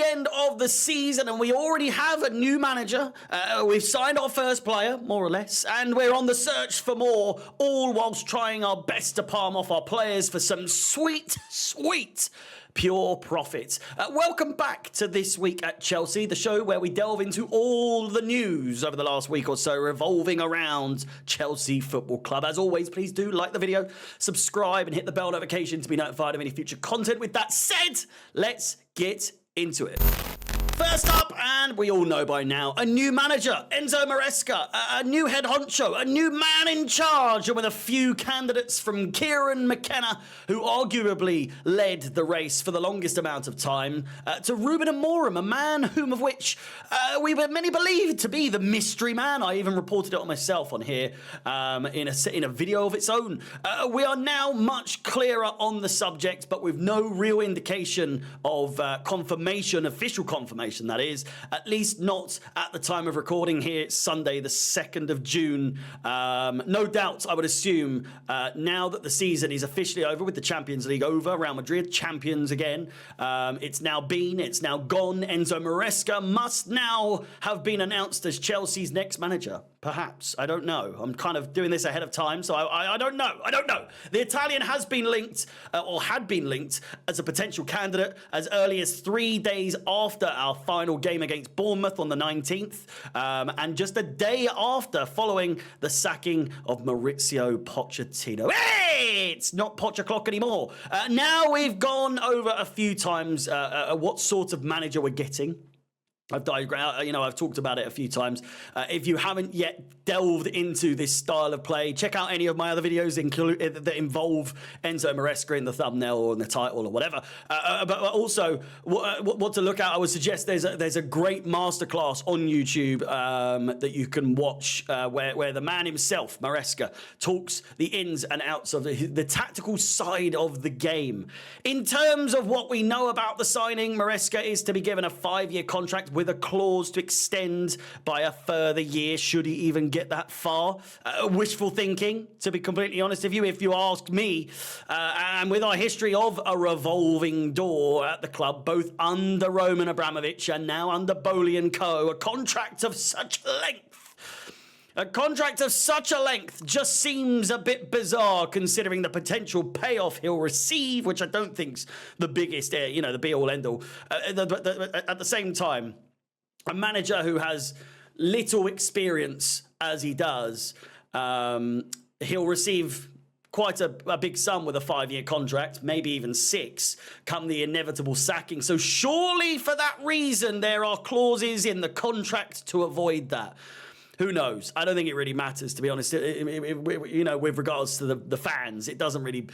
end of the season and we already have a new manager. We've signed our first player, more or less, and we're on the search for more, all whilst trying our best to palm off our players for some sweet, sweet pure profit. Welcome back to This Week at Chelsea, the show where we delve into all the news over the last week or so revolving around Chelsea Football Club. As always, please do like the video, subscribe and hit the bell notification to be notified of any future content. With that said, let's get into it. First up, and we all know by now, a new manager, Enzo Maresca, a new head honcho, a new man in charge, and with a few candidates from Kieran McKenna, who arguably led the race for the longest amount of time, to Ruben Amorim, a man whom of which we were many believed to be the mystery man. I even reported it on myself on here in a video of its own. We are now much clearer on the subject, but with no real indication of confirmation, official confirmation, that is, at least not at the time of recording here. It's Sunday, the 2nd of June. No doubt, I would assume, now that the season is officially over with the Champions League over, Real Madrid champions again. It's now gone. Enzo Maresca must now have been announced as Chelsea's next manager. Perhaps. I don't know. I'm kind of doing this ahead of time, so I don't know. I don't know. The Italian has been linked, or had been linked, as a potential candidate as early as 3 days after our final game against Bournemouth on the 19th, and just a day after following the sacking of Maurizio Pochettino. Hey! It's not Poch o'clock anymore. Now we've gone over a few times what sort of manager we're getting. I've talked about it a few times. If you haven't yet delved into this style of play, check out any of my other videos that involve Enzo Maresca in the thumbnail or in the title or whatever. But also, what to look at, I would suggest there's a great masterclass on YouTube that you can watch where the man himself, Maresca, talks the ins and outs of the tactical side of the game. In terms of what we know about the signing, Maresca is to be given a 5-year contract with a clause to extend by a further year, should he even get that far. Wishful thinking, to be completely honest with you, if you ask me. And with our history of a revolving door at the club, both under Roman Abramovich and now under Bowley & Co., a contract of such length just seems a bit bizarre considering the potential payoff he'll receive, which I don't think's the biggest, the be-all, end-all. At the same time, a manager who has little experience as he does, he'll receive quite a big sum with a 5-year contract, maybe even 6, come the inevitable sacking. So surely for that reason, there are clauses in the contract to avoid that. Who knows? I don't think it really matters, to be honest. With regards to the fans, it doesn't really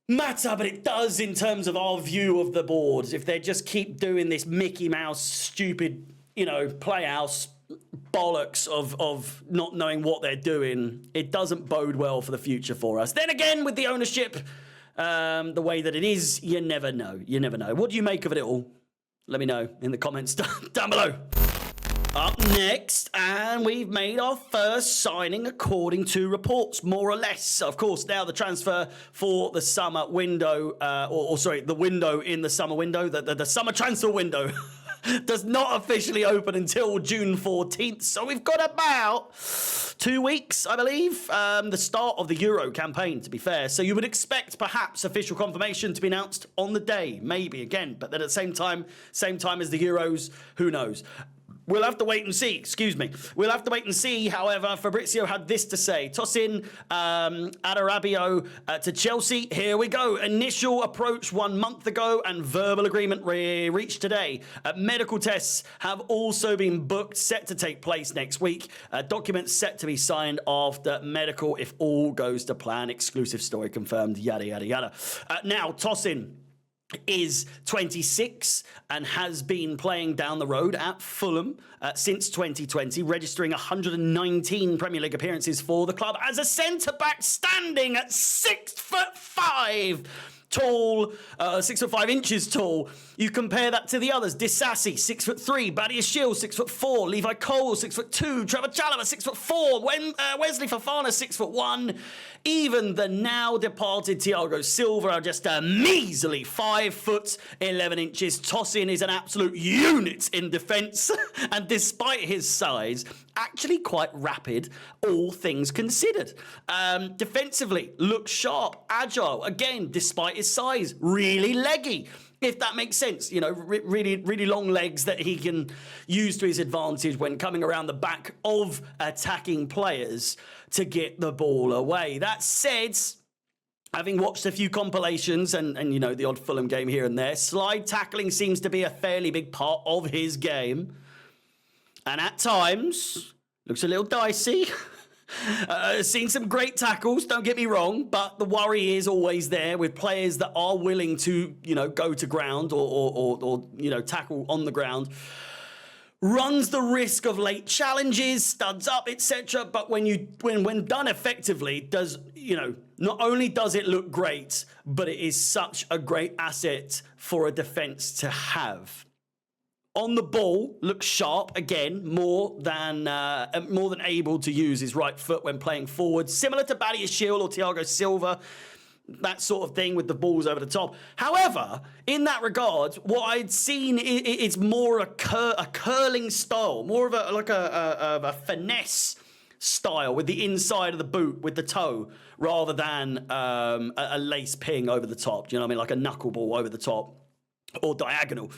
matter, but it does in terms of our view of the boards. If they just keep doing this Mickey Mouse stupid, playhouse bollocks of not knowing what they're doing, it doesn't bode well for the future for us. Then again, with the ownership, the way that it is, you never know. You never know. What do you make of it all? Let me know in the comments down below. Up next, and we've made our first signing according to reports, more or less. Of course, now the transfer for the summer window, the window in the summer window, the summer transfer window does not officially open until June 14th. So we've got about 2 weeks, I believe, the start of the Euro campaign, to be fair. So you would expect perhaps official confirmation to be announced on the day, maybe again, but then at the same time as the Euros, who knows? We'll have to wait and see, We'll have to wait and see. However, Fabrizio had this to say. Tosin Adarabioyo to Chelsea. Here we go. Initial approach 1 month ago and verbal agreement reached today. Medical tests have also been booked, set to take place next week. Documents set to be signed after medical if all goes to plan. Exclusive story confirmed, yada, yada, yada. Now, Tosin is 26 and has been playing down the road at Fulham since 2020, registering 119 Premier League appearances for the club as a centre-back standing at 6'5" tall, 6'5" inches tall. You compare that to the others. Disasi, 6'3", Badiashile, 6'4", Levi Cole, 6'2", Trevor Chalobah, 6'4", Wesley Fofana, 6'1". Even the now departed Thiago Silva are just a measly 5'11". Tosin is an absolute unit in defence, and despite his size, actually quite rapid, all things considered. Defensively, looks sharp, agile, again, despite his size, really leggy. If that makes sense, really, really long legs that he can use to his advantage when coming around the back of attacking players to get the ball away. That said, having watched a few compilations and the odd Fulham game here and there, slide tackling seems to be a fairly big part of his game. And at times, looks a little dicey. Seen some great tackles, don't get me wrong, but the worry is always there with players that are willing to, go to ground or tackle on the ground. Runs the risk of late challenges, studs up, etc. But when done effectively, not only does it look great, but it is such a great asset for a defence to have. On the ball, looks sharp again, more than able to use his right foot when playing forward, similar to Badiashile or Thiago Silva, that sort of thing with the balls over the top. However, in that regard, what I'd seen is more a curling style, more of a finesse style with the inside of the boot with the toe, rather than a lace ping over the top. Do you know what I mean? Like a knuckleball over the top. Or diagonal.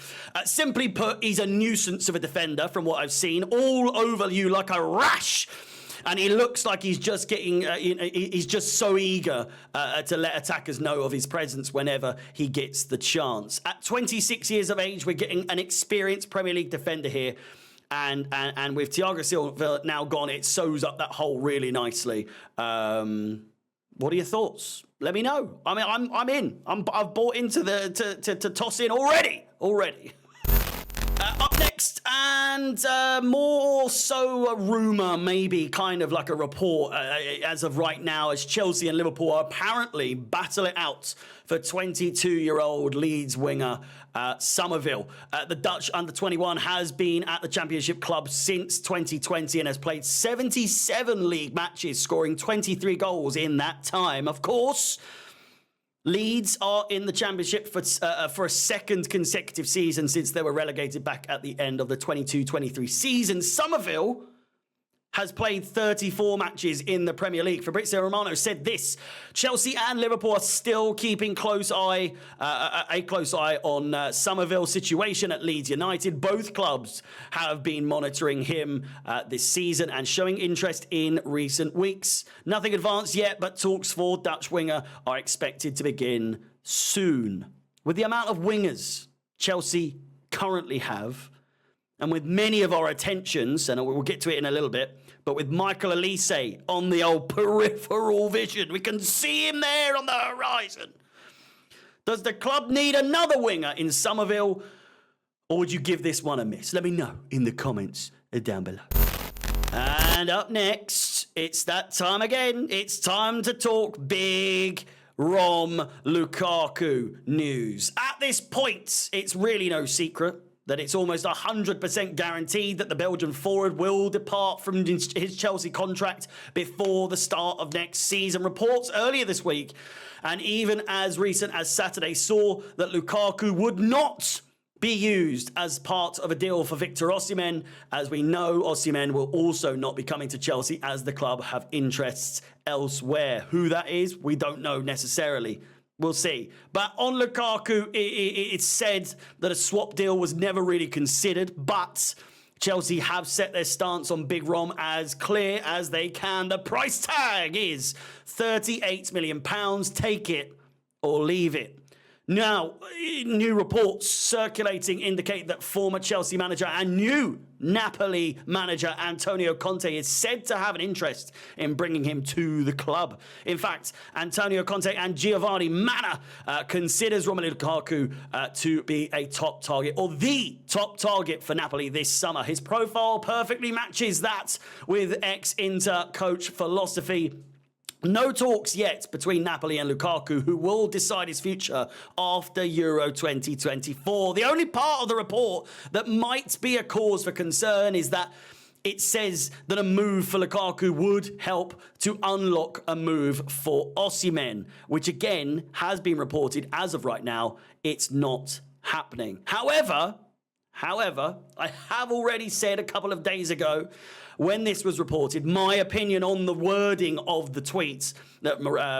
Simply put, he's a nuisance of a defender from what I've seen. All over you like a rash. And he looks like he's just he's just so eager to let attackers know of his presence whenever he gets the chance. At 26 years of age, we're getting an experienced Premier League defender here. And with Thiago Silva now gone, it sews up that hole really nicely. What are your thoughts? Let me know. I mean, I'm in. I've bought into to Tosin already. Up next, and more so a rumour, maybe kind of like a report as of right now, as Chelsea and Liverpool are apparently battle it out for 22-year-old Leeds winger Summerville. The Dutch under-21 has been at the Championship club since 2020 and has played 77 league matches, scoring 23 goals in that time. Of course, Leeds are in the Championship for a second consecutive season since they were relegated back at the end of the 22-23 season. Summerville has played 34 matches in the Premier League. Fabrizio Romano said this: Chelsea and Liverpool are still keeping a close eye on Summerville's situation at Leeds United. Both clubs have been monitoring him this season and showing interest in recent weeks. Nothing advanced yet, but talks for Dutch winger are expected to begin soon. With the amount of wingers Chelsea currently have, and with many of our attentions, and we'll get to it in a little bit, but with Michael Olise on the old peripheral vision, we can see him there on the horizon. Does the club need another winger in Summerville, or would you give this one a miss? Let me know in the comments down below. And up next, it's that time again. It's time to talk big Romelu Lukaku news. At this point, it's really no secret that it's almost 100% guaranteed that the Belgian forward will depart from his Chelsea contract before the start of next season. Reports earlier this week, and even as recent as Saturday, saw that Lukaku would not be used as part of a deal for Victor Osimhen. As we know, Osimhen will also not be coming to Chelsea as the club have interests elsewhere. Who that is, we don't know necessarily. We'll see. But on Lukaku, it's said that a swap deal was never really considered, but Chelsea have set their stance on Big Rom as clear as they can. The price tag is £38 million. Take it or leave it. Now, new reports circulating indicate that former Chelsea manager and new Napoli manager Antonio Conte is said to have an interest in bringing him to the club. In fact, Antonio Conte and Giovanni Manna considers Romelu Lukaku to be a top target, or the top target for Napoli this summer. His profile perfectly matches that with ex-Inter coach philosophy. No talks yet between Napoli and Lukaku, who will decide his future after Euro 2024. The only part of the report that might be a cause for concern is that it says that a move for Lukaku would help to unlock a move for Osimhen, which again has been reported as of right now. It's not happening. However, I have already said a couple of days ago when this was reported, my opinion on the wording of the tweets that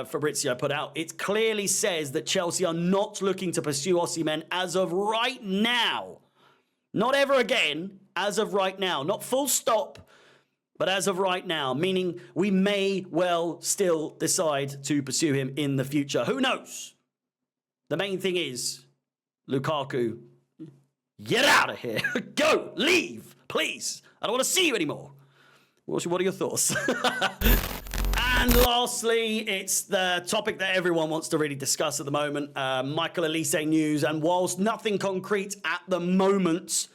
Fabrizio put out. It clearly says that Chelsea are not looking to pursue Osimhen as of right now. Not ever again, as of right now. Not full stop, but as of right now, meaning we may well still decide to pursue him in the future. Who knows? The main thing is, Lukaku, get out of here. Go, leave, please. I don't want to see you anymore. What are your thoughts? And lastly, it's the topic that everyone wants to really discuss at the moment, Michael Olise news. And whilst nothing concrete at the moment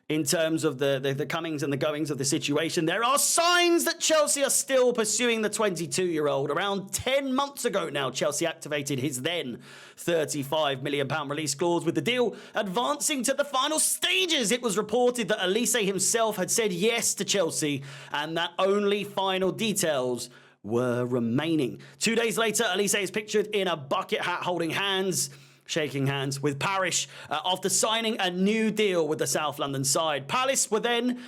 in terms of the comings and the goings of the situation, there are signs that Chelsea are still pursuing the 22-year-old. Around 10 months ago now, Chelsea activated his then £35 million release clause, with the deal advancing to the final stages. It was reported that Olise himself had said yes to Chelsea and that only final details were remaining. 2 days later, Olise is pictured in a bucket hat shaking hands with Parish after signing a new deal with the South London side. Palace were then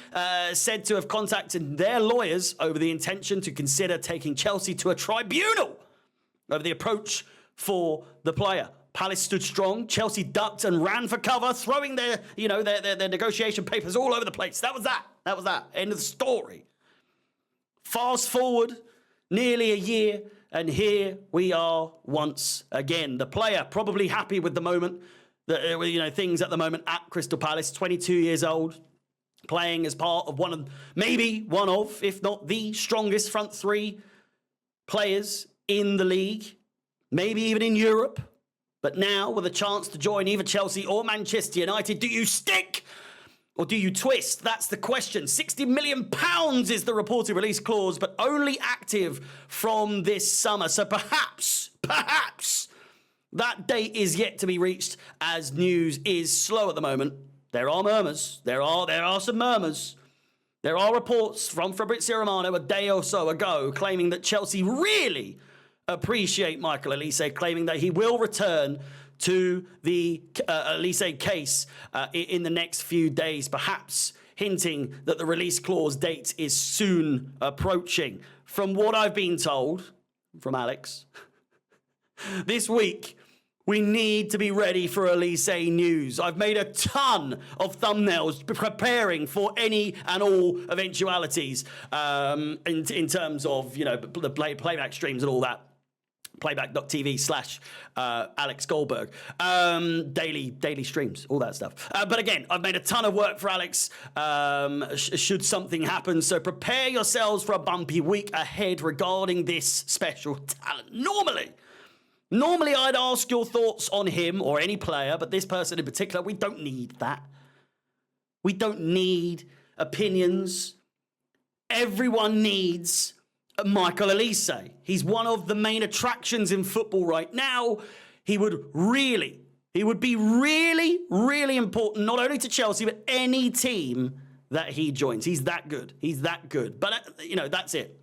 said to have contacted their lawyers over the intention to consider taking Chelsea to a tribunal over the approach for the player. Palace stood strong. Chelsea ducked and ran for cover, throwing their negotiation papers all over the place. That was that. End of the story. Fast forward nearly a year, and here we are once again. The player probably happy with the moment, things at the moment at Crystal Palace. 22 years old, playing as part of one of, if not the strongest front three players in the league, maybe even in Europe. But now, with a chance to join either Chelsea or Manchester United, do you stick or do you twist? That's the question. £60 million is the reported release clause, but only active from this summer. So perhaps that date is yet to be reached, as news is slow at the moment. There are murmurs. There are some murmurs. There are reports from Fabrizio Romano a day or so ago claiming that Chelsea really appreciate Michael Olise, claiming that he will return to the Olise case in the next few days, perhaps hinting that the release clause date is soon approaching. From what I've been told from Alex, this week we need to be ready for Olise news. I've made a ton of thumbnails preparing for any and all eventualities in terms of, the playback streams and all that. Playback.tv/Alex Goldberg. Daily streams, all that stuff. But again, I've made a ton of work for Alex should something happen. So prepare yourselves for a bumpy week ahead regarding this special talent. Normally I'd ask your thoughts on him or any player, but this person in particular, we don't need that. We don't need opinions. Everyone needs Michael Olise. He's one of the main attractions in football right now. He would be really important, not only to Chelsea, but any team that he joins. He's that good. But, that's it.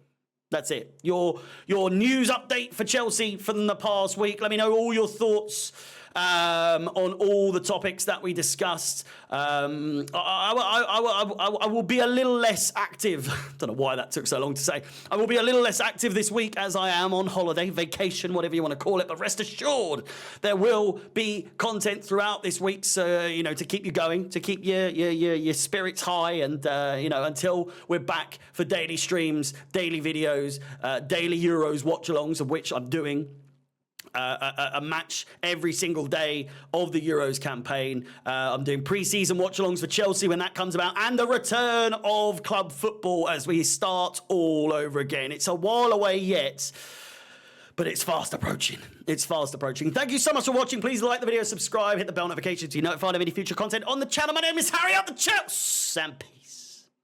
That's it. Your news update for Chelsea from the past week. Let me know all your thoughts on all the topics that we discussed. I will be a little less active. Don't know why that took so long to say. I will be a little less active this week as I am on holiday, vacation, whatever you want to call it. But rest assured, there will be content throughout this week, so, to keep you going, to keep your spirits high, and until we're back for daily streams, daily videos, daily Euros watch-alongs, of which I'm doing a match every single day of the Euros campaign. I'm doing pre-season watch-alongs for Chelsea when that comes about, and the return of club football as we start all over again. It's a while away yet, but it's fast approaching. Thank you so much for watching. Please like the video, subscribe, hit the bell notification to be notified of any future content on the channel. My name is Harry, out the Chelsea, and peace.